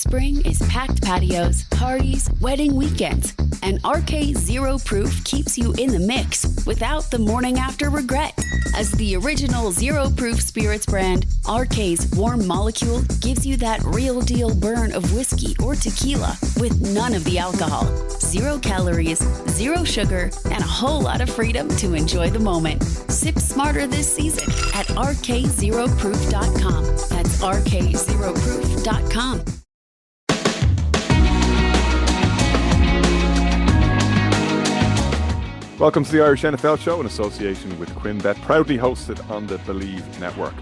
Spring is packed patios, parties, wedding weekends, and RK Zero Proof keeps you in the mix without the morning after regret. As the original Zero Proof Spirits brand, RK's warm molecule gives you that real deal burn of whiskey or tequila with none of the alcohol. 0 calories, 0 sugar, and a whole lot of freedom to enjoy the moment. Sip smarter this season at rkzeroproof.com. That's rkzeroproof.com. Welcome to the Irish NFL Show in association with QuinnBet, proudly hosted on the Believe Network.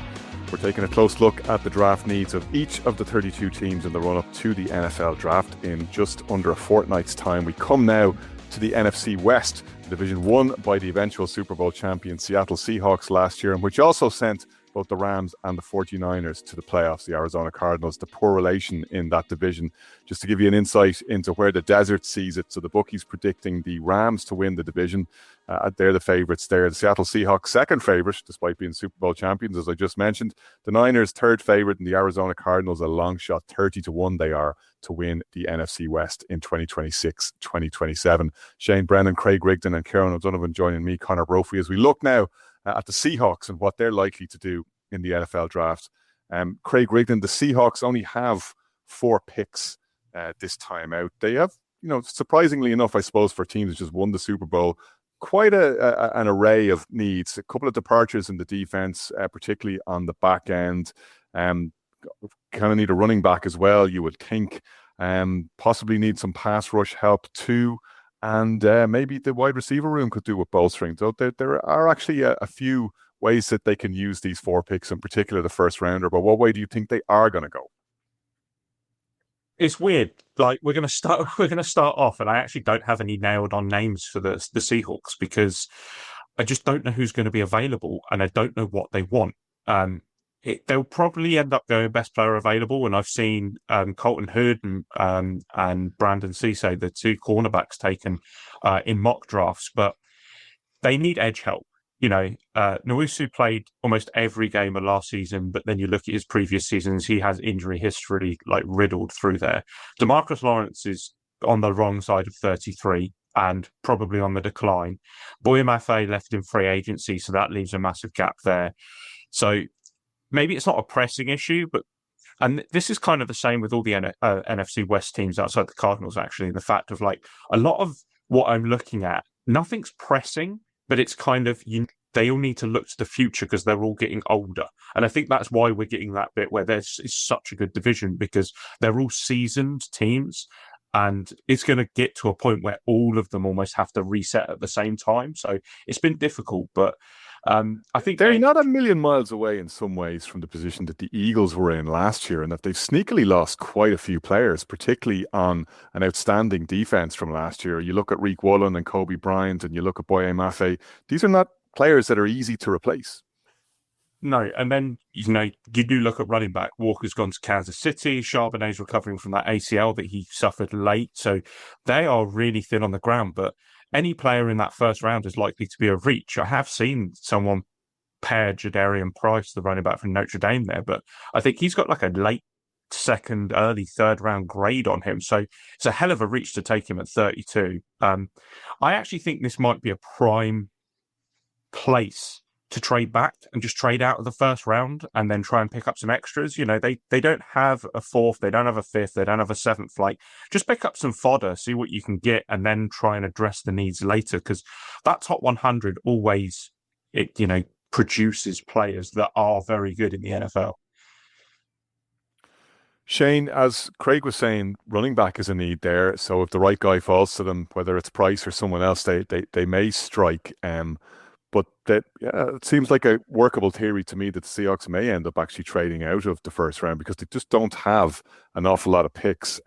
We're taking a close look at the draft needs of each of the 32 teams in the run-up to the NFL Draft in just under a fortnight's time. We come now to the NFC West, the division won by the eventual Super Bowl champion Seattle Seahawks last year, and which also sent both the Rams and the 49ers to the playoffs, the Arizona Cardinals, the poor relation in that division. Just to give you an insight into where the desert sees it, so the bookies predicting the Rams to win the division. They're the favourites there. The Seattle Seahawks, second favourite, despite being Super Bowl champions, as I just mentioned. The Niners, third favourite, and the Arizona Cardinals, a long shot, 30-1 they are to win the NFC West in 2026-2027. Shane Brennan, Craig Rigden and Kieran O'Donovan joining me, Conor Brophy, as we look now at the Seahawks and what they're likely to do in the NFL Draft. Craig Rigden, the Seahawks only have 4 picks this time out. They have, surprisingly enough, I suppose, for teams that just won the Super Bowl, quite an array of needs. A couple of departures in the defense, particularly on the back end. Kind of need a running back as well, you would think. Possibly need some pass rush help too. And maybe the wide receiver room could do with bolstering. So there are actually a few ways that they can use these 4 picks, in particular the first rounder. But what way do you think they are going to go? It's weird. Like we're going to start off, and I actually don't have any nailed on names for the Seahawks because I just don't know who's going to be available, and I don't know what they want. They'll probably end up going best player available, and I've seen Colton Hood and Brandon Cisse, the 2 cornerbacks taken in mock drafts, but they need edge help. Nwosu played almost every game of last season, but then you look at his previous seasons, he has injury history like riddled through there. DeMarcus Lawrence is on the wrong side of 33 and probably on the decline. Boye Mafe left in free agency, so that leaves a massive gap there. So maybe it's not a pressing issue, and this is kind of the same with all the NFC West teams outside the Cardinals, actually, the fact of like a lot of what I'm looking at, nothing's pressing, but it's kind of, they all need to look to the future because they're all getting older. And I think that's why we're getting that bit where it's such a good division because they're all seasoned teams. And it's going to get to a point where all of them almost have to reset at the same time. So it's been difficult, but I think they're not a million miles away in some ways from the position that the Eagles were in last year, and that they've sneakily lost quite a few players, particularly on an outstanding defense from last year. You look at Reek Woolen and Kobe Bryant, and you look at Boye Mafe. These are not players that are easy to replace. No, and then, you do look at running back. Walker's gone to Kansas City. Charbonnet's recovering from that ACL that he suffered late. So they are really thin on the ground, but any player in that first round is likely to be a reach. I have seen someone pair Jadarian Price, the running back from Notre Dame there, but I think he's got like a late second, early third round grade on him. So it's a hell of a reach to take him at 32. I actually think this might be a prime place to trade back and just trade out of the first round and then try and pick up some extras. They don't have a 4th, they don't have a 5th, they don't have a 7th. Like, just pick up some fodder, see what you can get, and then try and address the needs later. Because that top 100 always, produces players that are very good in the NFL. Shane, as Craig was saying, running back is a need there. So if the right guy falls to them, whether it's Price or someone else, they may strike. But it seems like a workable theory to me that the Seahawks may end up actually trading out of the first round because they just don't have an awful lot of picks.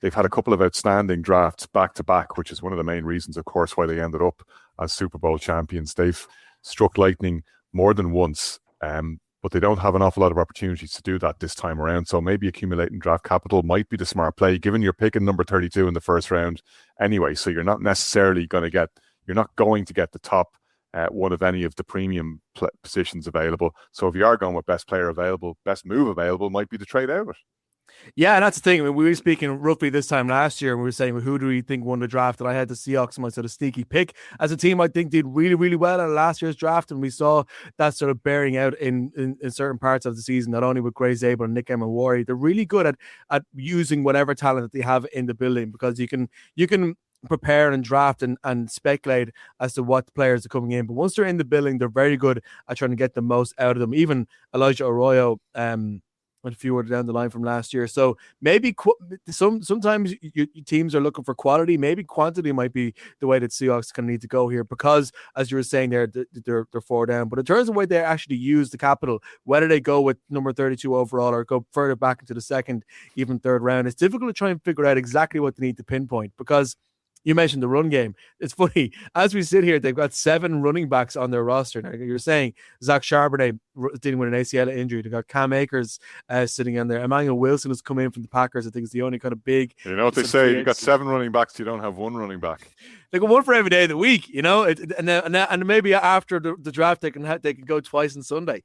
They've had a couple of outstanding drafts back to back, which is one of the main reasons, of course, why they ended up as Super Bowl champions. They've struck lightning more than once, but they don't have an awful lot of opportunities to do that this time around. So maybe accumulating draft capital might be the smart play, given you're picking number 32 in the first round anyway. So you're not necessarily going to get the top one of any of the premium positions available. So if you are going with best player available, best move available might be to trade out of it. Yeah, and that's the thing. I mean, we were speaking roughly this time last year, and we were saying, well, who do we think won the draft? And I had the Seahawks in my sort of sneaky pick. As a team, I think did really, really well at last year's draft, and we saw that sort of bearing out in certain parts of the season, not only with Gray Zabel and Nick Emenwari. They're really good at using whatever talent that they have in the building, because you can prepare and draft and speculate as to what players are coming in. But once they're in the building, they're very good at trying to get the most out of them. Even Elijah Arroyo, a few were down the line from last year. So maybe sometimes your teams are looking for quality. Maybe quantity might be the way that Seahawks kind of need to go here, because as you were saying there, they're 4 down. But in terms of where they actually use the capital, whether they go with number 32 overall or go further back into the second, even third round, it's difficult to try and figure out exactly what they need to pinpoint, because you mentioned the run game. It's funny. As we sit here, they've got 7 running backs on their roster. Now, you're saying Zach Charbonnet dealing with an ACL injury. They've got Cam Akers sitting in there. Emmanuel Wilson has come in from the Packers. I think it's the only kind of big... You know what they say? You've got 7 running backs. You don't have 1 running back. They got 1 for every day of the week, and maybe after the draft they can go twice on Sunday,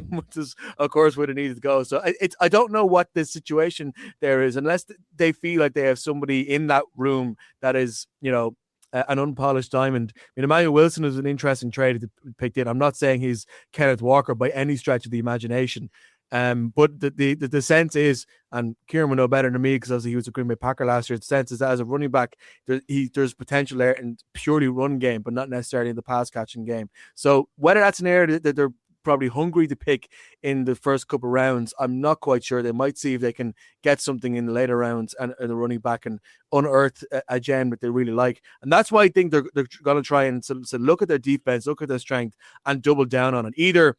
which is of course where they needed to go. So I don't know what the situation there is, unless they feel like they have somebody in that room that is an unpolished diamond. I mean, Emmanuel Wilson is an interesting trade to pick in. I'm not saying he's Kenneth Walker by any stretch of the imagination. But the sense is, and Kieran will know better than me because he was a Green Bay Packer last year, the sense is that as a running back, there's potential there in purely run game, but not necessarily in the pass catching game. So whether that's an area that they're probably hungry to pick in the first couple of rounds, I'm not quite sure. They might see if they can get something in the later rounds and the running back and unearth a gem that they really like. And that's why I think they're going to try and so look at their defense, look at their strength, and double down on it. Either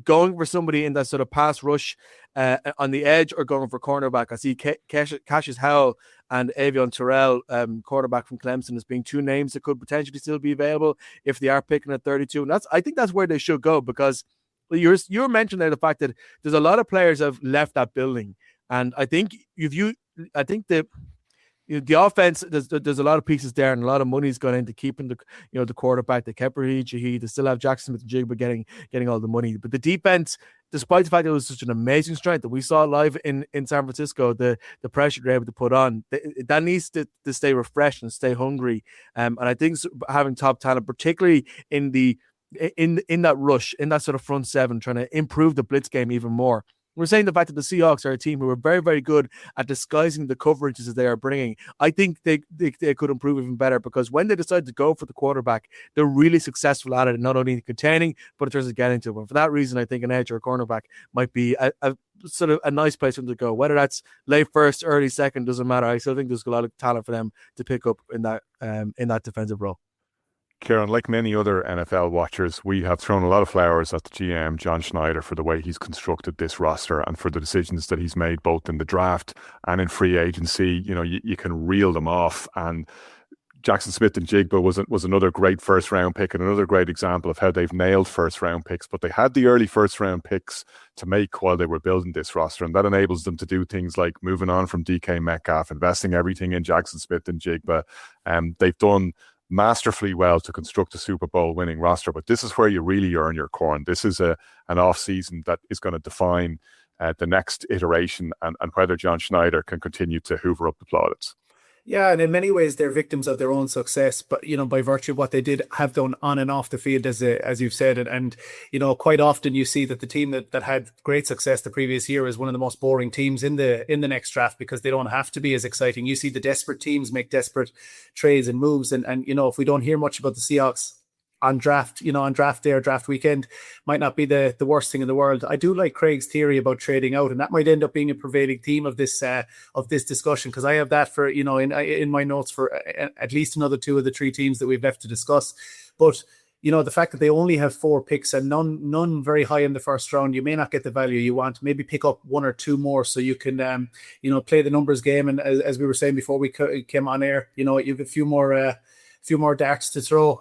going for somebody in that sort of pass rush on the edge, or going for cornerback. I see Cassius Howell and Avion Terrell, quarterback from Clemson, as being 2 names that could potentially still be available if they are picking at 32. And I think that's where they should go, because you're mentioning there the fact that there's a lot of players have left that building, and I think the offense, there's a lot of pieces there, and a lot of money's gone into keeping the quarterback. They kept Raheed Shaheed. They still have Jackson Smith-Njigba getting all the money. But the defense, despite the fact that it was such an amazing strength that we saw live in San Francisco, the pressure they're able to put on, that needs to stay refreshed and stay hungry. And I think having top talent, particularly in that rush, in that sort of front 7, trying to improve the blitz game even more. We're saying the fact that the Seahawks are a team who are very, very good at disguising the coverages that they are bringing. I think they could improve even better, because when they decide to go for the quarterback, they're really successful at it, not only in containing, but in terms of getting to it. And for that reason, I think an edge or a cornerback might be a sort of a nice place for them to go. Whether that's late first, early second, doesn't matter. I still think there's a lot of talent for them to pick up in that defensive role. Kieran, like many other NFL watchers, we have thrown a lot of flowers at the GM, John Schneider, for the way he's constructed this roster and for the decisions that he's made both in the draft and in free agency. You can reel them off. And Jackson Smith-Njigba was another great first-round pick and another great example of how they've nailed first-round picks. But they had the early first-round picks to make while they were building this roster, and that enables them to do things like moving on from DK Metcalf, investing everything in Jackson Smith-Njigba. They've done masterfully well to construct a Super Bowl winning roster, but this is where you really earn your corn. This is an off season that is going to define the next iteration and whether John Schneider can continue to hoover up the plaudits. Yeah, and in many ways they're victims of their own success, but by virtue of what they did have done on and off the field, as you've said, and quite often you see that the team that had great success the previous year is one of the most boring teams in the next draft, because they don't have to be as exciting. You see the desperate teams make desperate trades and moves, and if we don't hear much about the Seahawks on draft day or draft weekend, might not be the worst thing in the world. I do like Craig's theory about trading out, and that might end up being a prevailing theme of this discussion, because I have that for in my notes for at least another 2 of the 3 teams that we've left to discuss. But the fact that they only have 4 picks and none very high in the first round, you may not get the value you want. Maybe pick up 1 or 2 more so you can play the numbers game. And as we were saying before we came on air, you have a few more darts to throw,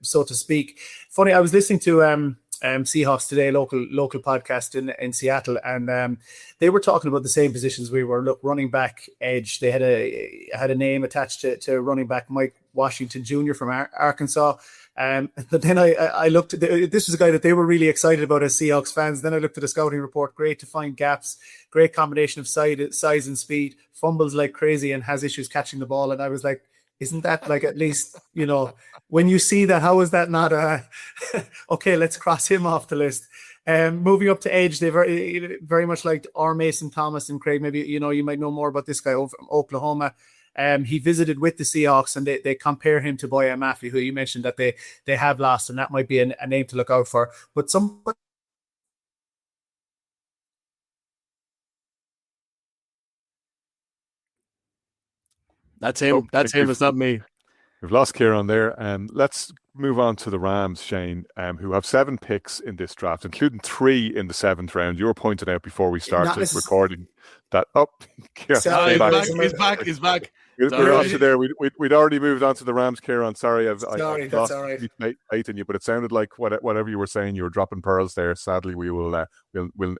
so to speak. Funny, I was listening to Seahawks Today, local podcast in Seattle, and they were talking about the same positions we were. Look, running back, edge. They had a name attached to running back Mike Washington Jr. from Arkansas. But then I looked at this was a guy that they were really excited about as Seahawks fans. Then I looked at the scouting report. Great to find gaps. Great combination of size and speed. Fumbles like crazy and has issues catching the ball. And I was like, isn't that like, at least, when you see that, how is that not okay, let's cross him off the list. Moving up to edge, they very much liked R. Mason Thomas, and Craig, maybe, you might know more about this guy over from Oklahoma. He visited with the Seahawks, and they compare him to Boya Maffey, who you mentioned that they have lost, and that might be a name to look out for. But That's him. That's him. It's not me. We've lost Kieran there. Let's move on to the Rams, Shane, who have 7 picks in this draft, including 3 in the 7th round. You were pointing out before we started recording that. He's back. We're on to there. We'd already moved on to the Rams, Kieran. Sorry, I've that's all right. Hating you, but it sounded like whatever you were saying, you were dropping pearls there. Sadly, we'll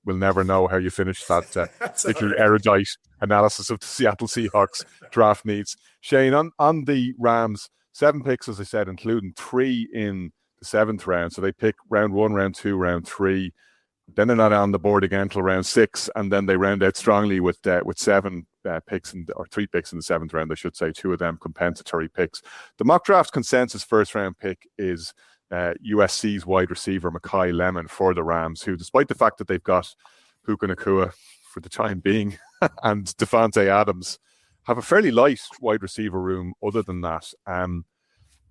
never know how you finished that particularly erudite analysis of the Seattle Seahawks draft needs. Shane, on the Rams, 7 picks, as I said, including 3 in the 7th round. So they pick round 1, round 2, round 3. Then they're not on the board again until round 6, and then they round out strongly with 7 picks or 3 picks in the 7th round, I should say. 2 of them compensatory picks. The mock draft consensus first round pick is USC's wide receiver Mekhi Lemon for the Rams, who, despite the fact that they've got Puka Nacua for the time being and Devontae Adams, have a fairly light wide receiver room. Other than that,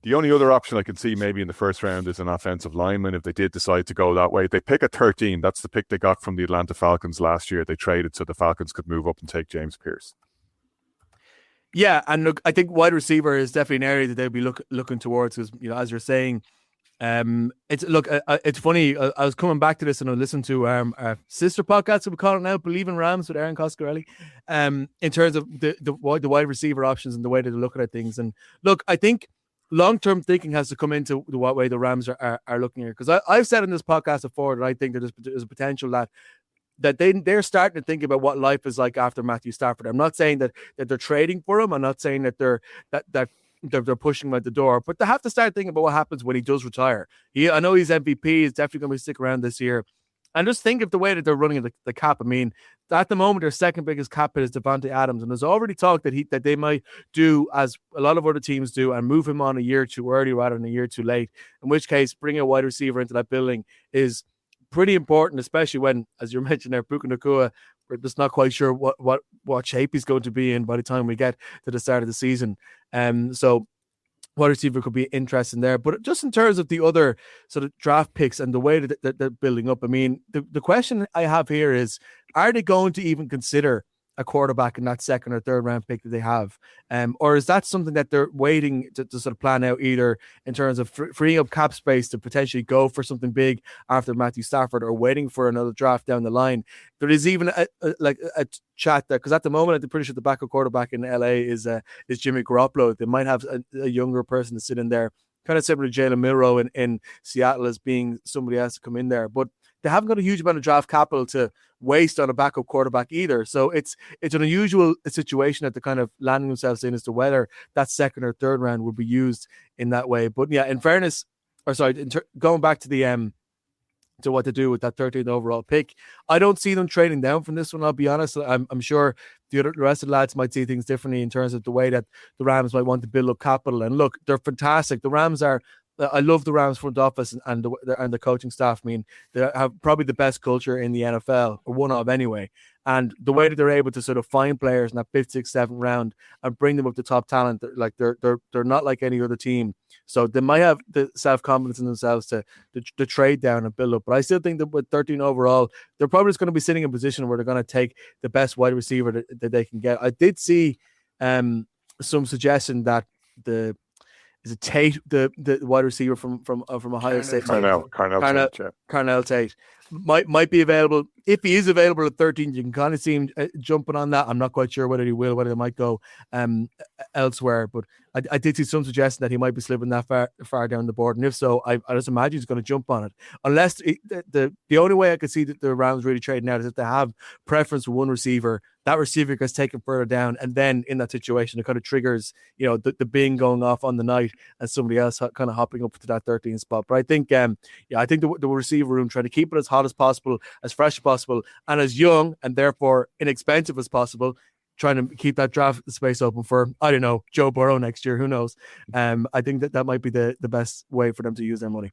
the only other option I can see maybe in the first round is an offensive lineman if they did decide to go that way. They pick at 13. That's the pick they got from the Atlanta Falcons last year. They traded so the Falcons could move up and take James Pierce. Yeah, and look, I think wide receiver is definitely an area that they'll be looking towards because, as you're saying, it's funny. I was coming back to this and I listened to our sister podcast, that we call it now, Believe in Rams with Aaron Coscarelli, in terms of the wide receiver options and the way that they're looking at things. And look, I think long-term thinking has to come into the way the Rams are looking here. Because I've said in this podcast before that I think that there's a potential that they're starting to think about what life is like after Matthew Stafford. I'm not saying that they're trading for him. I'm not saying that they're pushing him out the door, but they have to start thinking about what happens when he does retire. I know he's MVP. He's definitely going to stick around this year. And just think of the way that they're running the cap. I mean, at the moment, their second biggest cap hit is Devontae Adams. And there's already talk that they might do, as a lot of other teams do, and move him on a year too early rather than a year too late. In which case, bringing a wide receiver into that building is pretty important, especially when, as you mentioned there, Puka Nacua, we're just not quite sure what shape he's going to be in by the time we get to the start of the season. So wide receiver could be interesting there. But just in terms of the other sort of draft picks and the way that they're building up, I mean, the question I have here is, are they going to even consider a quarterback in that second or third round pick that they have? Or is that something that they're waiting to sort of plan out, either in terms of freeing up cap space to potentially go for something big after Matthew Stafford, or waiting for another draft down the line? There is even a chat there, because at the moment I'm pretty sure the backup quarterback in LA is Jimmy Garoppolo. They might have a younger person to sit in there, kind of similar to Jalen Milroe in Seattle as being somebody else to come in there. But they haven't got a huge amount of draft capital to waste on a backup quarterback either. So it's an unusual situation that they're kind of landing themselves in as to whether that second or third round would be used in that way. But yeah, in fairness, going back to the to what to do with that 13th overall pick, I don't see them trading down from this one. I'll be honest. I'm sure the rest of the lads might see things differently in terms of the way that the Rams might want to build up capital. And look, they're fantastic. The Rams are. I love the Rams front office and the coaching staff. I mean, they have probably the best culture in the NFL, or one of anyway. And the way that they're able to sort of find players in that 5th, 6th, 7th round and bring them up to top talent, they're not like any other team. So they might have the self-confidence in themselves to trade down and build up. But I still think that with 13 overall, they're probably just going to be sitting in a position where they're going to take the best wide receiver that they can get. I did see some suggestion that is it Tate, the wide receiver from Ohio State? Carnell Tate. might be available. If he is available at 13, you can kind of see him jumping on that. I'm not quite sure whether he will, whether he might go elsewhere. But I did see some suggestion that he might be slipping that far down the board. And if so, I just imagine he's going to jump on it. Unless the only way I could see that the Rams really trading out is if they have preference for one receiver, that receiver gets taken further down. And then in that situation, it kind of triggers, the bing going off on the night and somebody else kind of hopping up to that 13th spot. But I think, I think the receiver room, trying to keep it as hot as possible, as fresh as possible, and as young and therefore inexpensive as possible, trying to keep that draft space open for, I don't know, Joe Burrow next year. Who knows? I think that might be the best way for them to use their money.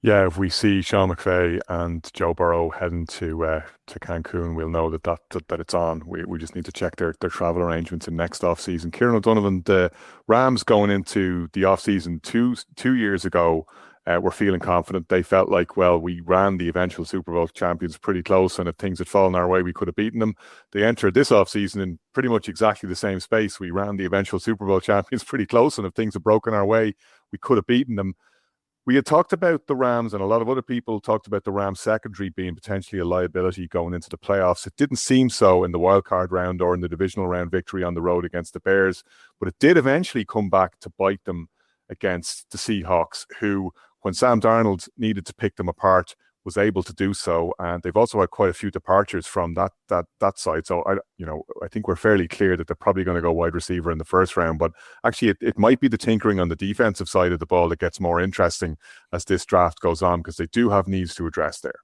Yeah, if we see Sean McVay and Joe Burrow heading to Cancun, we'll know that it's on. We just need to check their travel arrangements in next off season. Kieran O'Donovan, the Rams going into the off season 2 years ago, were feeling confident. They felt like, well, we ran the eventual Super Bowl champions pretty close, and if things had fallen our way, we could have beaten them. They entered this offseason in pretty much exactly the same space. We ran the eventual Super Bowl champions pretty close, and if things had broken our way, we could have beaten them. We had talked about the Rams, and a lot of other people talked about the Rams secondary being potentially a liability going into the playoffs. It didn't seem so in the wildcard round or in the divisional round victory on the road against the Bears, but it did eventually come back to bite them against the Seahawks, who, when Sam Darnold needed to pick them apart, was able to do so. And they've also had quite a few departures from that side. So I think we're fairly clear that they're probably going to go wide receiver in the first round. But actually, it might be the tinkering on the defensive side of the ball that gets more interesting as this draft goes on, because they do have needs to address there.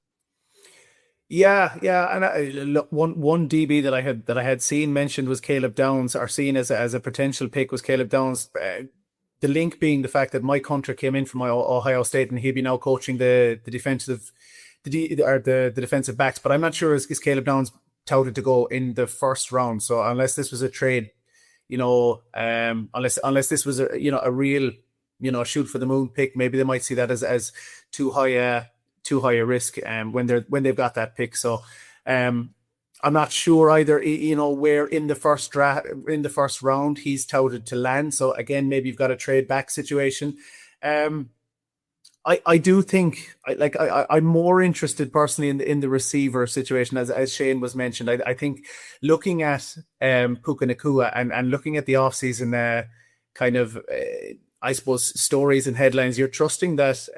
Yeah, and look, one DB that I had seen mentioned was Caleb Downs, or seen as a potential pick was Caleb Downs. The link being the fact that Mike Hunter came in from Ohio State and he'd be now coaching the defensive backs. But I'm not sure is Caleb Downs touted to go in the first round. So unless this was a trade, unless this was a real shoot for the moon pick, maybe they might see that as too high a risk when they've got that pick. So I'm not sure either, where in the first round he's touted to land. So again, maybe you've got a trade back situation. I do think I'm more interested personally in the receiver situation, as Shane was mentioned. I think looking at Puka Nacua and looking at the offseason kind of I suppose stories and headlines, you're trusting that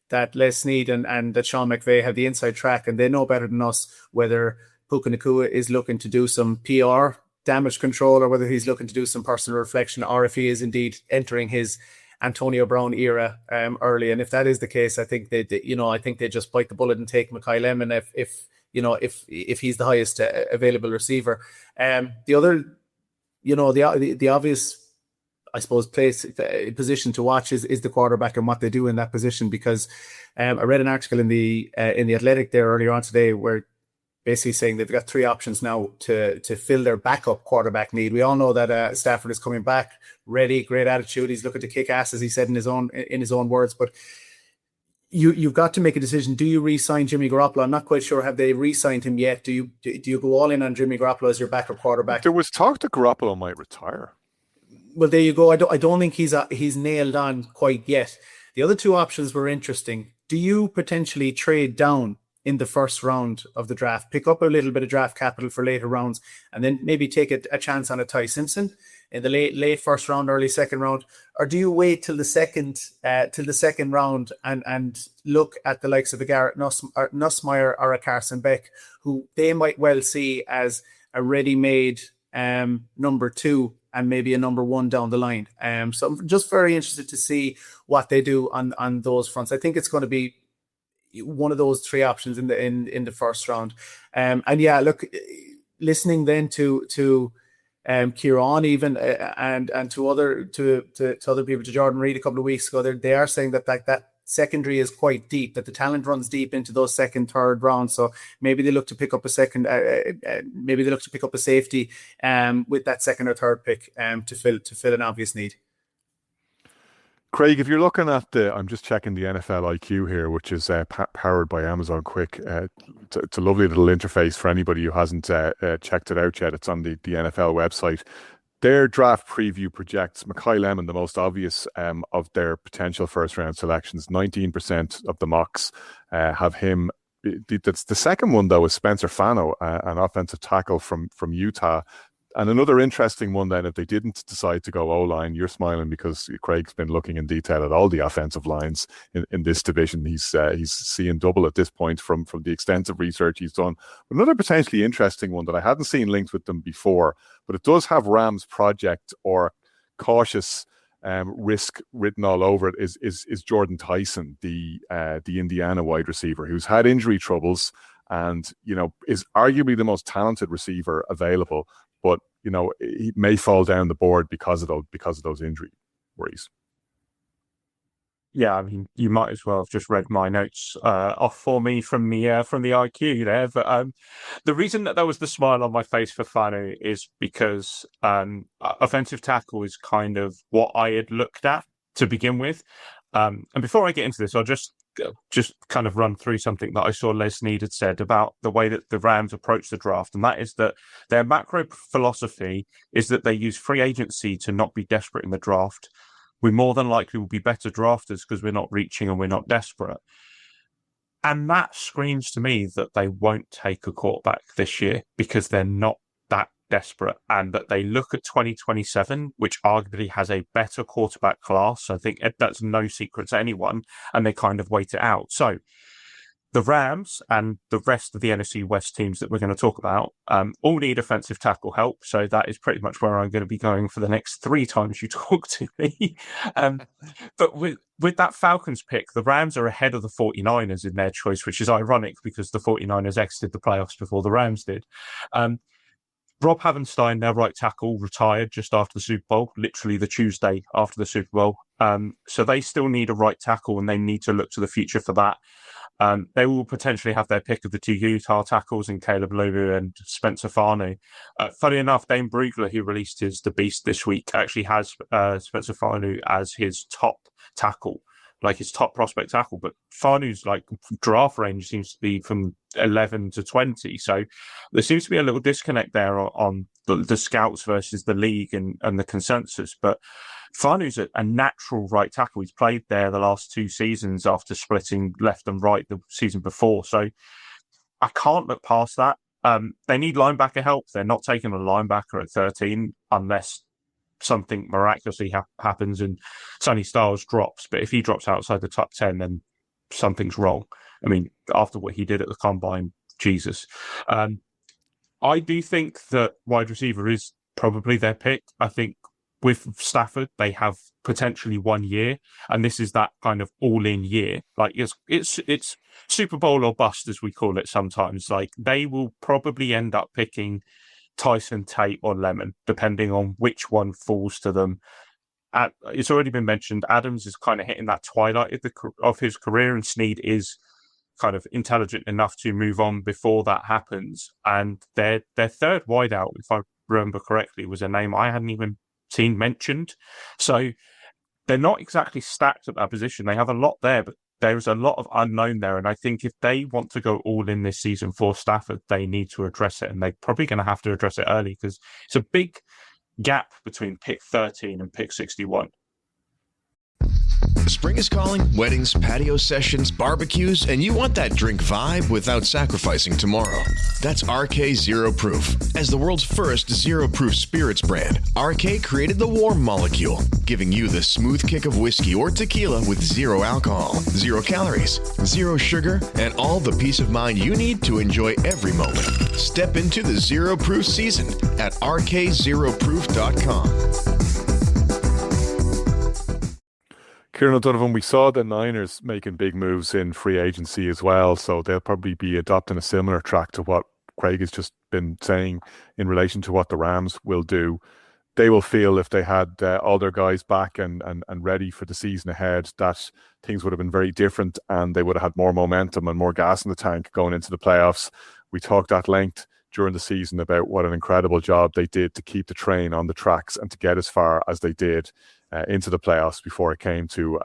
that Les Snead and that Sean McVay have the inside track, and they know better than us whether Puka Nacua is looking to do some PR damage control or whether he's looking to do some personal reflection, or if he is indeed entering his Antonio Brown era early. And if that is the case, I think they just bite the bullet and take Mekhi Lemon if he's the highest available receiver. The other, the obvious, I suppose, position to watch is the quarterback and what they do in that position, because I read an article in the Athletic there earlier on today where basically saying they've got 3 options now to fill their backup quarterback need. We all know that Stafford is coming back, ready, great attitude. He's looking to kick ass, as he said in his own words. But you've got to make a decision. Do you re-sign Jimmy Garoppolo? I'm not quite sure. Have they re-signed him yet? Do you go all in on Jimmy Garoppolo as your backup quarterback? There was talk that Garoppolo might retire. Well, there you go. I don't think he's nailed on quite yet. The other 2 options were interesting. Do you potentially trade down in the first round of the draft, pick up a little bit of draft capital for later rounds, and then maybe take a chance on a Ty Simpson in the late first round, early second round? Or do you wait till the second round and look at the likes of a Garrett Nussmeier or a Carson Beck, who they might well see as a ready-made number 2 and maybe a number 1 down the line? So I'm just very interested to see what they do on those fronts. I think it's going to be one of those 3 options in the first round. And yeah, look, listening then to Kieran even and to other people, to Jordan Reed a couple of weeks ago, they are saying that secondary is quite deep, that the talent runs deep into those second, third rounds. So maybe they look to pick up a safety with that second or third pick to fill an obvious need. Craig, if you're looking at I'm just checking the NFL IQ here, which is powered by Amazon Quick. It's a lovely little interface for anybody who hasn't checked it out yet. It's on the NFL website. Their draft preview projects Mekhi Lemon, the most obvious of their potential first round selections. 19% of the mocks have him The second one, though, is Spencer Fano, an offensive tackle from Utah. And another interesting one then, if they didn't decide to go O-line, you're smiling because Craig's been looking in detail at all the offensive lines in this division. He's seeing double at this point from the extensive research he's done. But another potentially interesting one that I hadn't seen linked with them before, but it does have Rams project or cautious risk written all over it, is Jordan Tyson, the Indiana wide receiver, who's had injury troubles and, is arguably the most talented receiver available. But, he may fall down the board because of those injury worries. Yeah, I mean, you might as well have just read my notes off for me from the IQ there. But the reason that there was the smile on my face for Fanu is because offensive tackle is kind of what I had looked at to begin with. And before I get into this, I'll just kind of run through something that I saw Les Snead had said about the way that the Rams approach the draft. And that is that their macro philosophy is that they use free agency to not be desperate in the draft. We more than likely will be better drafters because we're not reaching and we're not desperate. And that screams to me that they won't take a quarterback this year because they're not that desperate, and that they look at 2027, which arguably has a better quarterback class. I think that's no secret to anyone, and they kind of wait it out. So the Rams and the rest of the NFC West teams that we're going to talk about all need offensive tackle help. So that is pretty much where I'm going to be going for the next 3 times you talk to me. But with that Falcons pick, the Rams are ahead of the 49ers in their choice, which is ironic because the 49ers exited the playoffs before the Rams did. Rob Havenstein, their right tackle, retired just after the Super Bowl, literally the Tuesday after the Super Bowl. So they still need a right tackle, and they need to look to the future for that. They will potentially have their pick of the 2 Utah tackles in Caleb Lobu and Spencer Fanu. Funny enough, Dane Brugler, who released The Beast this week, actually has Spencer Fanu as his top tackle, like his top prospect tackle. But Fanu's draft range seems to be from 11 to 20. So there seems to be a little disconnect there on the scouts versus the league and the consensus. But Fanu's a natural right tackle. He's played there the last 2 seasons after splitting left and right the season before. So I can't look past that. They need linebacker help. They're not taking a linebacker at 13 unless something miraculously happens and Sonny Styles drops. But if he drops outside the top 10, then something's wrong. I mean, after what he did at the Combine, Jesus. I do think that wide receiver is probably their pick. I think with Stafford, they have potentially 1 year, and this is that kind of all-in year. Like it's Super Bowl or bust, as we call it sometimes. Like they will probably end up picking Tyson, Tate, or Lemon, depending on which one falls to them. It's already been mentioned, Adams is kind of hitting that twilight of his career, and Snead is kind of intelligent enough to move on before that happens. And their third wideout, if I remember correctly, was a name I hadn't even seen mentioned. So they're not exactly stacked at that position. They have a lot there, but there's a lot of unknown there. And I think if they want to go all in this season for Stafford, they need to address it. And they're probably going to have to address it early because it's a big gap between pick 13 and pick 61. Spring is calling, weddings, patio sessions, barbecues, and you want that drink vibe without sacrificing tomorrow. That's RK Zero Proof. As the world's first zero proof spirits brand, RK created the warm molecule, giving you the smooth kick of whiskey or tequila with 0 alcohol, 0 calories, 0 sugar, and all the peace of mind you need to enjoy every moment. Step into the zero proof season at rkzeroproof.com. Kieran O'Donovan, we saw the Niners making big moves in free agency as well, so they'll probably be adopting a similar track to what Craig has just been saying in relation to what the Rams will do. They will feel if they had all their guys back and ready for the season ahead, that things would have been very different and they would have had more momentum and more gas in the tank going into the playoffs. We talked at length during the season about what an incredible job they did to keep the train on the tracks and to get as far as they did into the playoffs before it came to,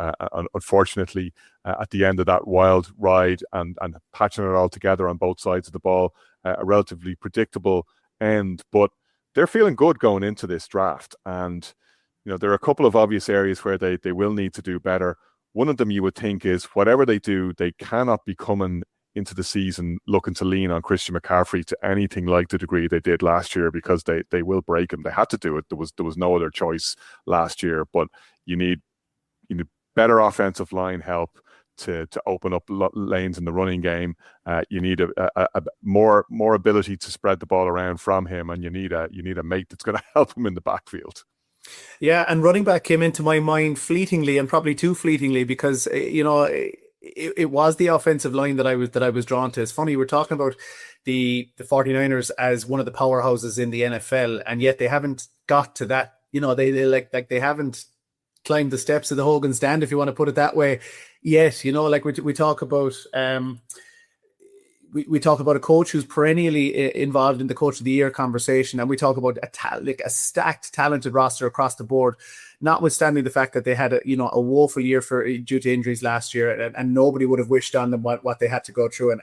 unfortunately, at the end of that wild ride and patching it all together on both sides of the ball, a relatively predictable end. But they're feeling good going into this draft. And, there are a couple of obvious areas where they will need to do better. One of them you would think is whatever they do, they cannot be coming into the season looking to lean on Christian McCaffrey to anything like the degree they did last year, because they will break him. They had to do it. There was no other choice last year. But you need better offensive line help to open up lanes in the running game. You need a more ability to spread the ball around from him, and you need a mate that's going to help him in the backfield. Yeah, and running back came into my mind fleetingly, and probably too fleetingly, because it was the offensive line that I was drawn to. It's funny, we're talking about the 49ers as one of the powerhouses in the NFL, and yet they haven't got to that. They haven't climbed the steps of the Hogan stand, if you want to put it that way. Yet, we talk about we talk about a coach who's perennially involved in the Coach of the Year conversation, and we talk about a stacked, talented roster across the board, notwithstanding the fact that they had a woeful year due to injuries last year, and nobody would have wished on them what they had to go through.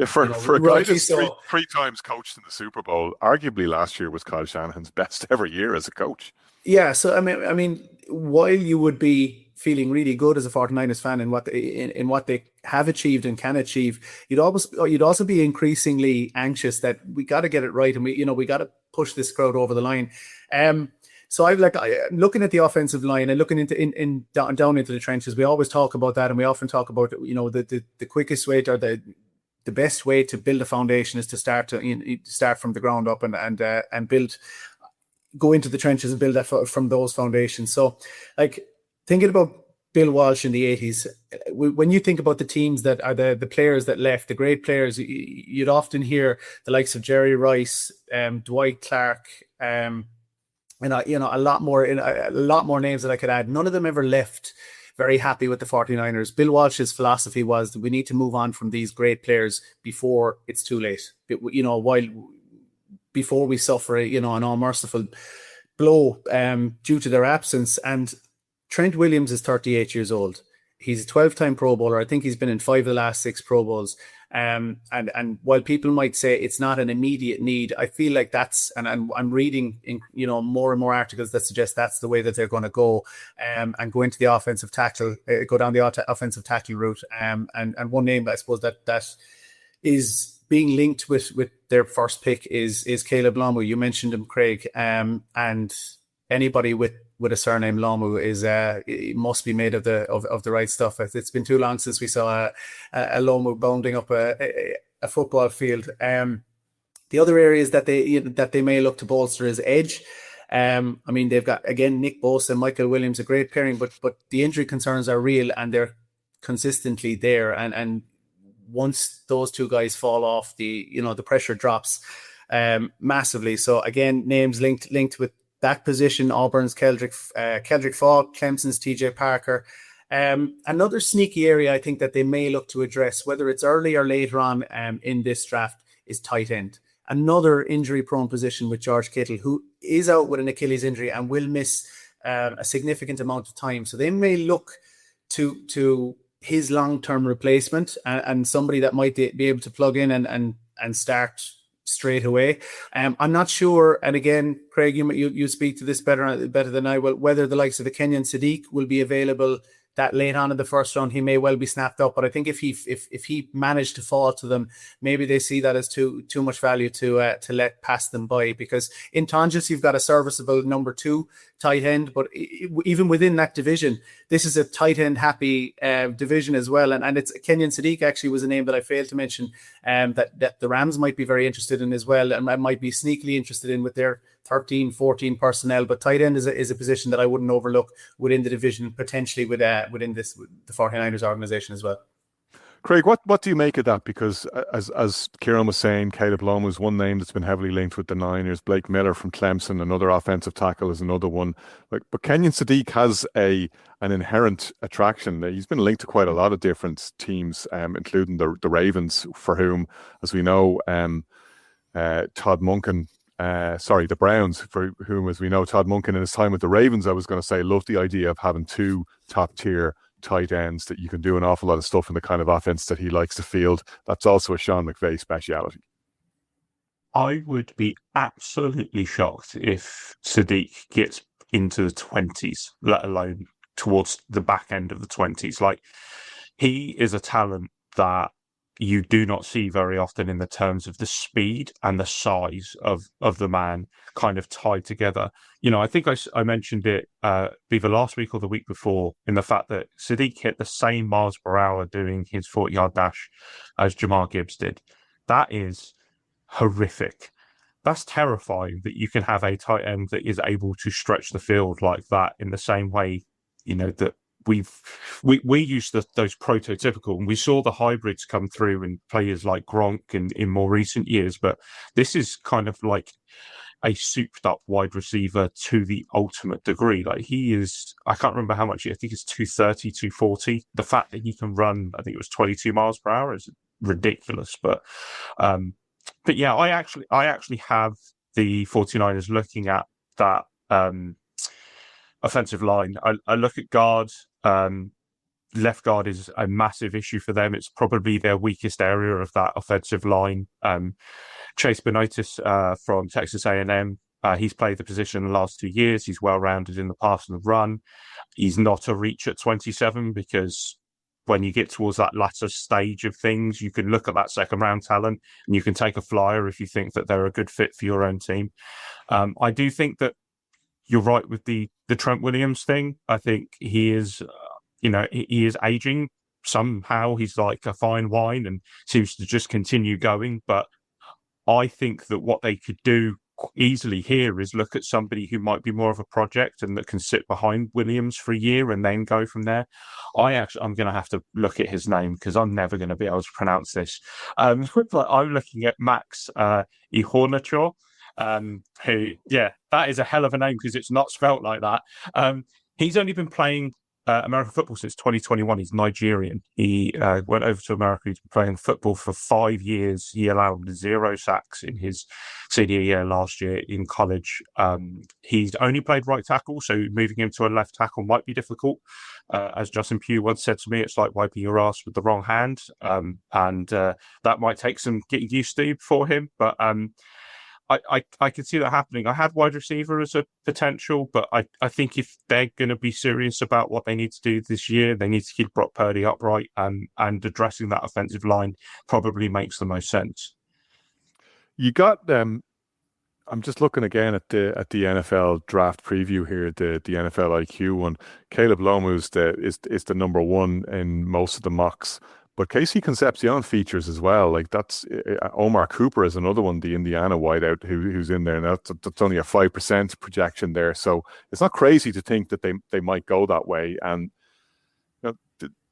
For a guy that's three times coached in the Super Bowl, arguably last year was Kyle Shanahan's best ever year as a coach. Yeah, so I mean, while you would be feeling really good as a 49ers fan in what they have achieved and can achieve, you'd also be increasingly anxious that we got to get it right, and we got to push this crowd over the line. So I'm looking at the offensive line and looking down into the trenches. We always talk about that, and we often talk about the quickest way or the best way to build a foundation is to start from the ground up and go into the trenches and build that from those foundations. So, thinking about Bill Walsh in the 80s, when you think about the teams that are the players that left, the great players, you'd often hear the likes of Jerry Rice, Dwight Clark, and a lot more names that I could add. None of them ever left very happy with the 49ers. Bill Walsh's philosophy was that we need to move on from these great players before it's too late. Before we suffer, an unmerciful blow due to their absence. And Trent Williams is 38 years old. He's a 12-time Pro Bowler. I think he's been in 5 of the last 6 Pro Bowls. And while people might say it's not an immediate need, I feel like that's, and I'm reading more and more articles that suggest that's the way that they're going to go, and go into the offensive tackle, go down the offensive tackle route. And one name I suppose that is being linked with their first pick is Caleb Lomu. You mentioned him, Craig, and anybody with a surname Lomu it must be made of the right stuff. It's been too long since we saw a Lomu bounding up a football field. The other areas that they may look to bolster is edge. They've got, again, Nick Bosa and Michael Williams, a great pairing, but the injury concerns are real and they're consistently there. And once those two guys fall off, the pressure drops massively. So again, names linked with that position: Auburn's Keldrick Falk, Clemson's TJ Parker. Another sneaky area I think that they may look to address, whether it's early or later on in this draft, is tight end. Another injury-prone position with George Kittle, who is out with an Achilles injury and will miss a significant amount of time. So they may look to his long-term replacement and somebody that might be able to plug in and start straight away. I'm not sure, and again, Craig, you speak to this better than I will, whether the likes of the Kenyon Sadiq will be available that late on in the first round. He may well be snapped up, but I think if he managed to fall to them, maybe they see that as too much value to let pass them by, because in Tonjes you've got a serviceable number 2 tight end, but even within that division, this is a tight end happy division as well, and it's Kenyon Sadiq actually was a name that I failed to mention that the Rams might be very interested in as well, and might be sneakily interested in with their 13-14 personnel. But tight end is a position that I wouldn't overlook within the division, potentially within the 49ers organization as well. Craig, what do you make of that? Because as Kieran was saying, Caleb Lomu is one name that's been heavily linked with the Niners. Blake Miller from Clemson, another offensive tackle, is another one. But Kenyon Sadiq has an inherent attraction. He's been linked to quite a lot of different teams, including the Ravens, for whom, as we know, Todd Monken. The Browns, for whom, as we know, Todd Monken in his time with the Ravens, I was going to say, loved the idea of having 2 top-tier tight ends that you can do an awful lot of stuff in the kind of offense that he likes to field. That's also a Sean McVay speciality. I would be absolutely shocked if Sadiq gets into the 20s, let alone towards the back end of the 20s. He is a talent that you do not see very often in the terms of the speed and the size of the man kind of tied together. I think I mentioned it either last week or the week before, in the fact that Sadiq hit the same miles per hour doing his 40-yard dash as Jamar Gibbs did. That is horrific. That's terrifying that you can have a tight end that is able to stretch the field like that in the same way, that we used those prototypical, and we saw the hybrids come through in players like Gronk in more recent years, but this is kind of like a souped up wide receiver to the ultimate degree. Like, he is, I can't remember how much, I think it's 230, 240. The fact that he can run, I think it was 22 miles per hour, is ridiculous. But yeah, I actually have the 49ers looking at that offensive line. I look at guard. Left guard is a massive issue for them. It's probably their weakest area of that offensive line. Chase Benotis from Texas A&M, he's played the position in the last 2 years. He's well-rounded in the pass and the run. He's not a reach at 27, because when you get towards that latter stage of things, you can look at that second-round talent and you can take a flyer if you think that they're a good fit for your own team. I do think that you're right with the Trent Williams thing. I think he is, he is aging. Somehow he's like a fine wine and seems to just continue going. But I think that what they could do easily here is look at somebody who might be more of a project and that can sit behind Williams for a year and then go from there. I'm going to have to look at his name because I'm never going to be able to pronounce this. I'm looking at Max Ihornacho. Who, that is a hell of a name because it's not spelt like that. He's only been playing American football since 2021. He's Nigerian. He went over to America. He's been playing football for 5 years. He allowed 0 sacks in his senior year last year in college. He's only played right tackle, so moving him to a left tackle might be difficult. As Justin Pugh once said to me, it's like wiping your ass with the wrong hand. And that might take some getting used to for him. But I can see that happening. I had wide receiver as a potential, but I think if they're going to be serious about what they need to do this year, they need to keep Brock Purdy upright, and addressing that offensive line probably makes the most sense. You got I'm just looking again at the NFL draft preview here, the NFL IQ one. Caleb Lomu's is the number one in most of the mocks. But Casey Concepcion features as well. Like, that's Omar Cooper is another one, the Indiana wideout who's in there. Now that's only a 5% projection there, so it's not crazy to think that they might go that way. And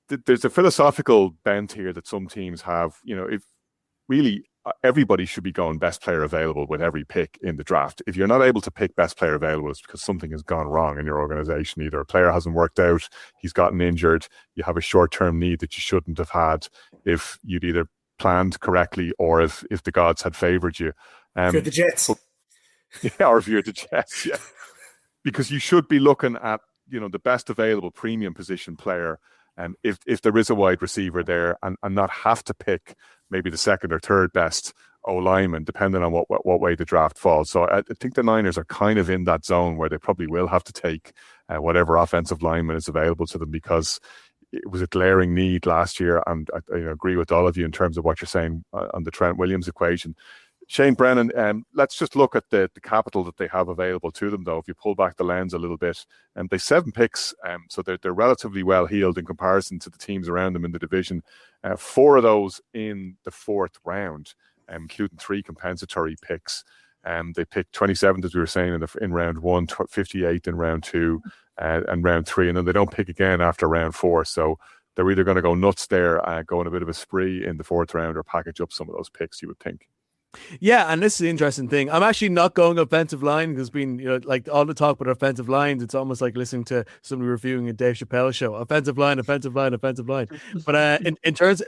there's a philosophical bent here that some teams have. If really everybody should be going best player available with every pick in the draft. If you're not able to pick best player available, it's because something has gone wrong in your organization. Either a player hasn't worked out, he's gotten injured, you have a short-term need that you shouldn't have had if you'd either planned correctly or if the gods had favored you. If you're the Jets. Or if you're the Jets, yeah. Because you should be looking at, the best available premium position player, if there is a wide receiver there, and not have to pick maybe the second or third best O-lineman, depending on what way the draft falls. So I think the Niners are kind of in that zone where they probably will have to take whatever offensive lineman is available to them, because it was a glaring need last year. And I agree with all of you in terms of what you're saying on the Trent Williams equation. Shane Brennan, let's just look at the capital that they have available to them, though. If you pull back the lens a little bit, they 7 picks, so they're relatively well heeled in comparison to the teams around them in the division. 4 of those in the 4th round, including 3 compensatory picks. They picked 27th, as we were saying, in round 1, 58th in round 2, and round 3, and then they don't pick again after round 4. So they're either going to go nuts there, go on a bit of a spree in the 4th round, or package up some of those picks, you would think. Yeah, and this is the interesting thing. I'm actually not going offensive line because like all the talk about offensive lines, it's almost like listening to somebody reviewing a Dave Chappelle show. Offensive line. But in terms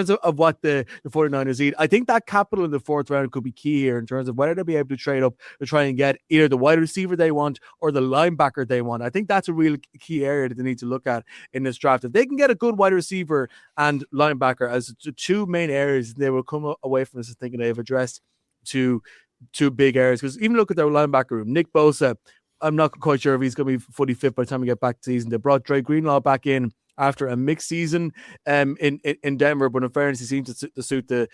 of what the 49ers need, I think that capital in the 4th round could be key here in terms of whether they'll be able to trade up to try and get either the wide receiver they want or the linebacker they want. I think that's a real key area that they need to look at in this draft. If they can get a good wide receiver and linebacker as the 2 main areas, they will come away from this thinking they've addressed two big areas. Because even look at their linebacker room, Nick Bosa, I'm not quite sure if he's going to be fully fit by the time we get back to season. They brought Dre Greenlaw back in after a mixed season in Denver, but in fairness, he seems to suit the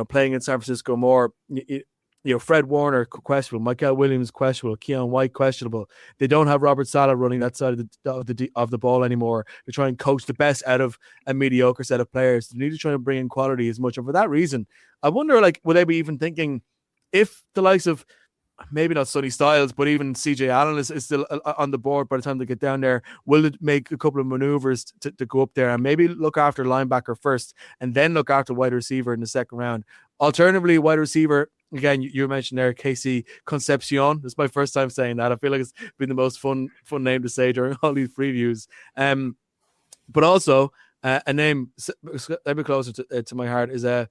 playing in San Francisco more. Fred Warner questionable, Michael Williams questionable, Keon White questionable. They don't have Robert Saleh running that side of the ball anymore. They try and coach the best out of a mediocre set of players. They need to try and bring in quality as much. And for that reason, I wonder, will they be even thinking if the likes of maybe not Sonny Styles, but even CJ Allen is still on the board by the time they get down there, will it make a couple of maneuvers to go up there and maybe look after linebacker first and then look after wide receiver in the second round? Alternatively, wide receiver, again, you mentioned there, Casey Concepcion. This is my first time saying that. I feel like it's been the most fun name to say during all these previews. But also, a name a bit closer to my heart is the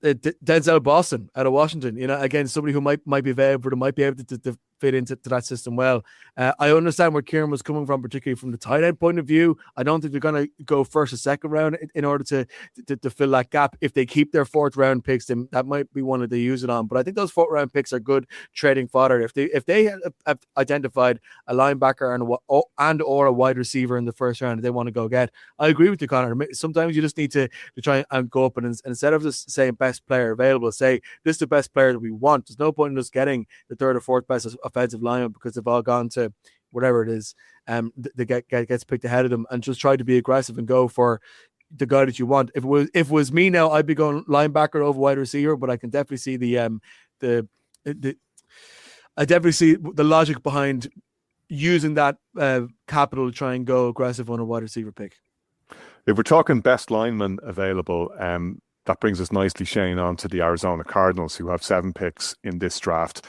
Denzel Boston out of Washington. Again, somebody who might be available, who might be able to fit into that system well. I understand where Kieran was coming from, particularly from the tight end point of view. I don't think they're going to go first or second round in order to fill that gap. If they keep their fourth round picks, then that might be one that they use it on. But I think those fourth round picks are good trading fodder. If they have identified a linebacker and or a wide receiver in the first round that they want to go get, I agree with you, Conor. Sometimes you just need to try and go up and instead of just saying best player available, say this is the best player that we want. There's no point in us getting the third or fourth best offensive lineman because they've all gone to whatever it is, that gets picked ahead of them, and just try to be aggressive and go for the guy that you want. If it was me now, I'd be going linebacker over wide receiver, but I can definitely see I definitely see the logic behind using that capital to try and go aggressive on a wide receiver pick. If we're talking best lineman available, that brings us nicely, Shane, on to the Arizona Cardinals, who have 7 picks in this draft.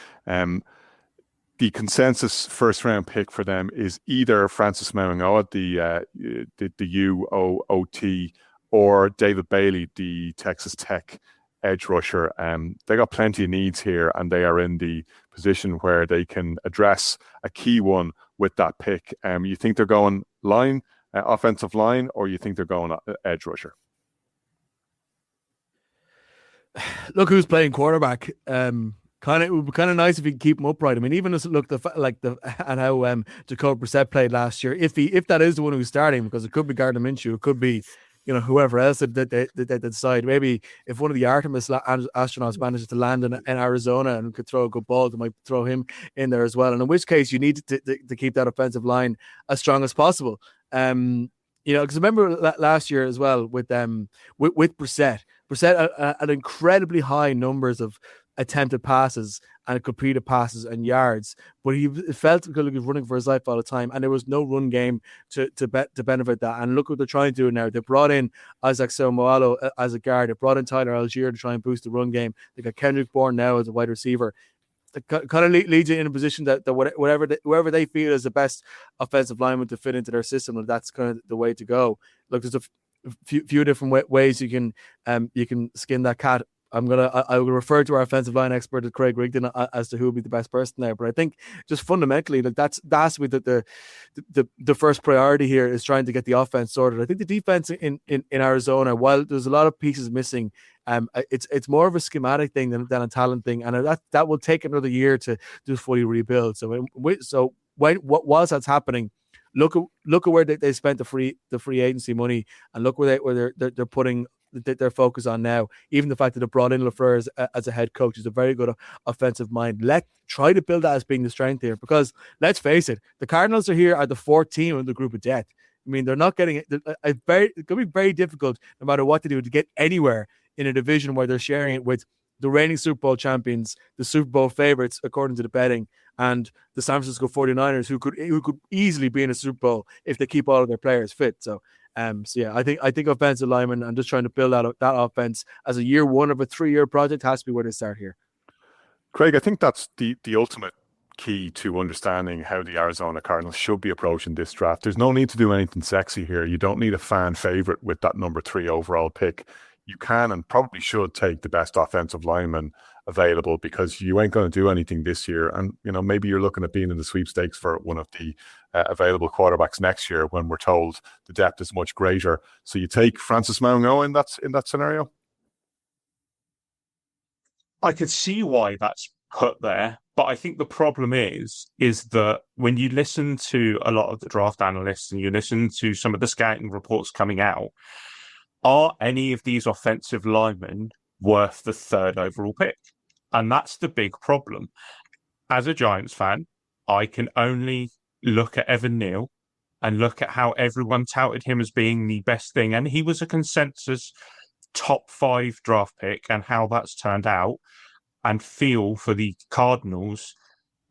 The consensus first-round pick for them is either Francis Mauigoa, the UOT, or David Bailey, the Texas Tech edge rusher. They got plenty of needs here, and they are in the position where they can address a key one with that pick. You think they're going offensive line, or you think they're going edge rusher? Look who's playing quarterback. It would be kind of nice if you can keep him upright. I mean, even just look and how Jacob Brissett played last year. If that is the one who's starting, because it could be Gardner Minshew, it could be whoever else that they decide. Maybe if one of the Artemis astronauts manages to land in Arizona and could throw a good ball, they might throw him in there as well. And in which case, you need to keep that offensive line as strong as possible. Because remember last year as well with Brissett had incredibly high numbers of attempted passes and completed passes and yards, but he felt like he was running for his life all the time, and there was no run game to benefit that. And look what they're trying to do now. They brought in Isaac Seumalo as a guard. They brought in Tyler Algier to try and boost the run game. They got Kendrick Bourne now as a wide receiver. It kind of leads you in a position that whoever they feel is the best offensive lineman to fit into their system, and that's kind of the way to go. Look, there's a few different ways you can skin that cat. I will refer to our offensive line expert, Craig Rigden, as to who will be the best person there. But I think just fundamentally, that has to be the first priority here is trying to get the offense sorted. I think the defense in Arizona, while there's a lot of pieces missing, it's more of a schematic thing than a talent thing, and that will take another year to just fully rebuild. So whilst that's happening, look at where they spent the free agency money, and look where they're putting their focus on now. Even the fact that they brought in LaFleur as a head coach is a very good offensive mind. Try to build that as being the strength here, because let's face it, the Cardinals are the 4th team in the group of death. I mean, they're not getting it. It's going to be very difficult, no matter what they do, to get anywhere in a division where they're sharing it with the reigning Super Bowl champions, the Super Bowl favorites according to the betting, and the San Francisco 49ers, who could easily be in a Super Bowl if they keep all of their players fit. So yeah, I think offensive linemen and just trying to build that offense as a year one of a 3-year project has to be where they start here. Craig, I think that's the ultimate key to understanding how the Arizona Cardinals should be approaching this draft. There's no need to do anything sexy here. You don't need a fan favorite with that number 3 overall pick. You can and probably should take the best offensive lineman available, because you ain't going to do anything this year. And, maybe you're looking at being in the sweepstakes for one of the available quarterbacks next year when we're told the depth is much greater. So you take Francis Mauigoa in that scenario? I could see why that's put there. But I think the problem is that when you listen to a lot of the draft analysts and you listen to some of the scouting reports coming out, are any of these offensive linemen worth the 3rd overall pick? And that's the big problem. As a Giants fan, I can only look at Evan Neal and look at how everyone touted him as being the best thing. And he was a consensus top 5 draft pick, and how that's turned out, and feel for the Cardinals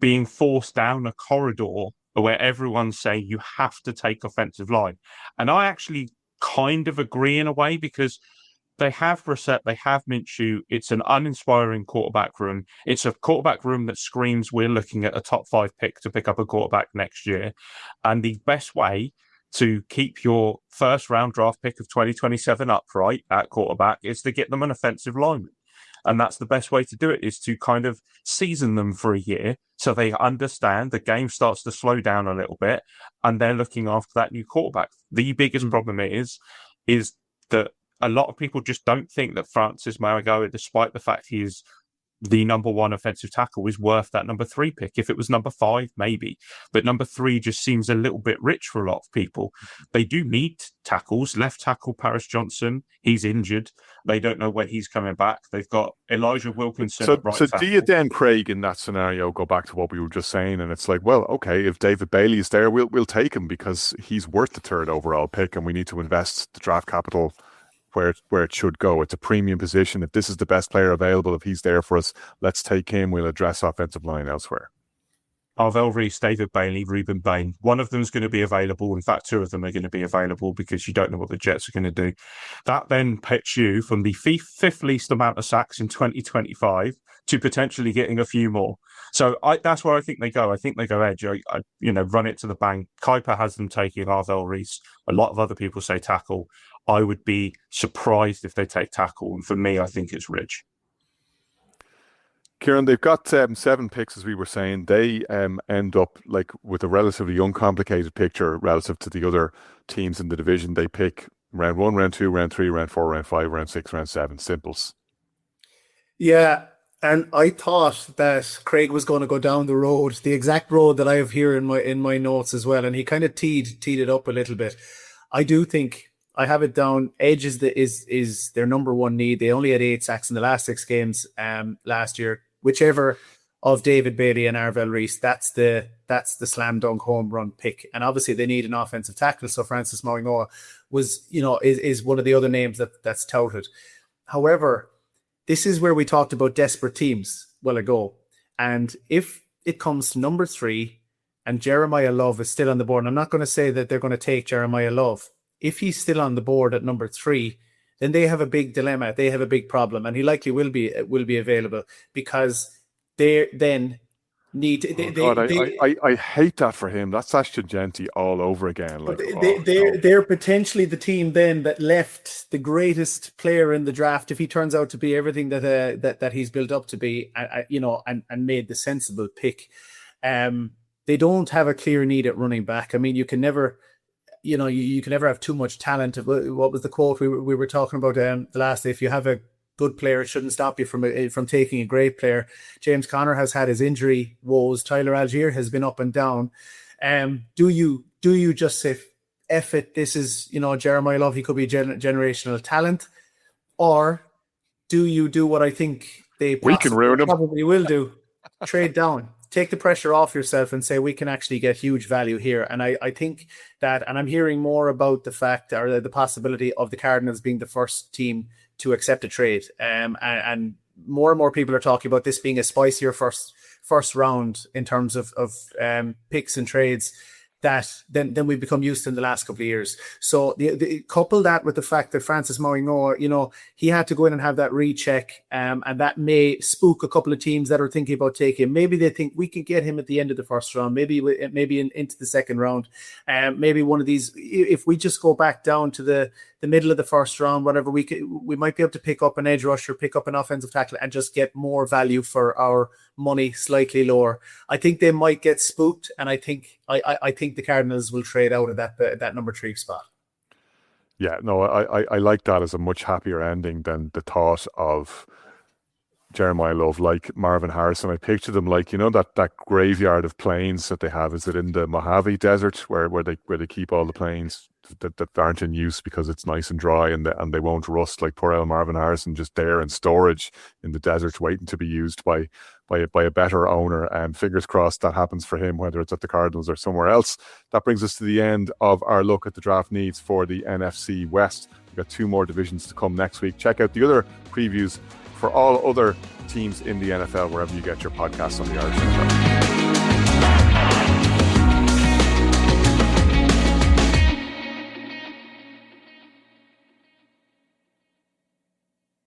being forced down a corridor where everyone's saying you have to take offensive line. And I actually kind of agree in a way, because they have Brissett, they have Minshew. It's an uninspiring quarterback room. It's a quarterback room that screams we're looking at a top 5 pick to pick up a quarterback next year. And the best way to keep your first round draft pick of 2027 upright at quarterback is to get them an offensive lineman. And that's the best way to do it, is to kind of season them for a year so they understand the game starts to slow down a little bit and they're looking after that new quarterback. The biggest problem is that a lot of people just don't think that Francis Mauigoa, despite the fact he is the number 1 offensive tackle, is worth that number 3 pick. If it was number 5, maybe. But number 3 just seems a little bit rich for a lot of people. They do need tackles. Left tackle Paris Johnson, he's injured. They don't know when he's coming back. They've got Elijah Wilkinson at right tackle. Do you then, Craig, in that scenario, go back to what we were just saying, and it's like, well, okay, if David Bailey is there, we'll take him because he's worth the 3rd overall pick, and we need to invest the draft capital where it should go. It's a premium position. If this is the best player available, if he's there for us, let's take him. We'll address offensive line elsewhere. Arvell Reese, David Bailey, Reuben Bain. One of them is going to be available. In fact, 2 of them are going to be available because you don't know what the Jets are going to do. That then puts you from the 5th least amount of sacks in 2025 to potentially getting a few more. So that's where I think they go. I think they go edge. Run it to the bank. Kuiper has them taking Arvell Reese. A lot of other people say tackle. I would be surprised if they take tackle. And for me, I think it's Ridge. Kieran, they've got 7 picks, as we were saying. They end up like with a relatively uncomplicated picture relative to the other teams in the division. They pick round 1, round 2, round 3, round 4, round 5, round 6, round 7. Simples. Yeah, and I thought that Craig was going to go down the exact road that I have here in my notes as well, and he kind of teed it up a little bit. I do think I have it down. Edge is their number 1 need. They only had 8 sacks in the last 6 games last year. Whichever of David Bailey and Arvell Reese, that's the slam dunk home run pick. And obviously they need an offensive tackle. So Francis Mauigoa is one of the other names that's touted. However, this is where we talked about desperate teams a while ago. And if it comes to number 3 and Jeremiah Love is still on the board, and I'm not going to say that they're going to take Jeremiah Love. If he's still on the board at number 3, then they have a big dilemma. They have a big problem, and he likely will be available because they then need. I hate that for him. That's Ashton Genty all over again. Like, they're potentially the team then that left the greatest player in the draft, if he turns out to be everything that he's built up to be, and made the sensible pick. They don't have a clear need at running back. I mean, you can never. You can never have too much talent. What was the quote we were talking about the last day? If you have a good player, it shouldn't stop you from taking a great player. James Conner has had his injury woes. Tyler Algier has been up and down. Do you just say, F it, this is, Jeremiah Love, he could be generational talent? Or do you do what I think they probably will do? Trade down. Take the pressure off yourself and say, we can actually get huge value here. And I think that, and I'm hearing more about the fact or the possibility of the Cardinals being the first team to accept a trade. And more people are talking about this being a spicier first round in terms of picks and trades that then we've become used to in the last couple of years. So the couple that with the fact that Francis Mauigoa, he had to go in and have that recheck, and that may spook a couple of teams that are thinking about taking him. Maybe they think we can get him at the end of the first round, maybe into the second round, maybe one of these. If we just go back down to the middle of the first round, whatever, we might be able to pick up an edge rusher, pick up an offensive tackle, and just get more value for our money slightly lower. I think they might get spooked, and I think the Cardinals will trade out of that number 3 spot. Yeah, no, I like that as a much happier ending than the thought of Jeremiah Love, like Marvin Harrison. I picture them like, that graveyard of planes that they have. Is it in the Mojave Desert where they keep all the planes that aren't in use because it's nice and dry and they won't rust, like poor old Marvin Harrison, just there in storage in the desert waiting to be used by a better owner. And fingers crossed that happens for him, whether it's at the Cardinals or somewhere else. That brings us to the end of our look at the draft needs for the NFC West. We've got 2 more divisions to come next week. Check out the other previews for all other teams in the NFL wherever you get your podcasts on the Irish NFL.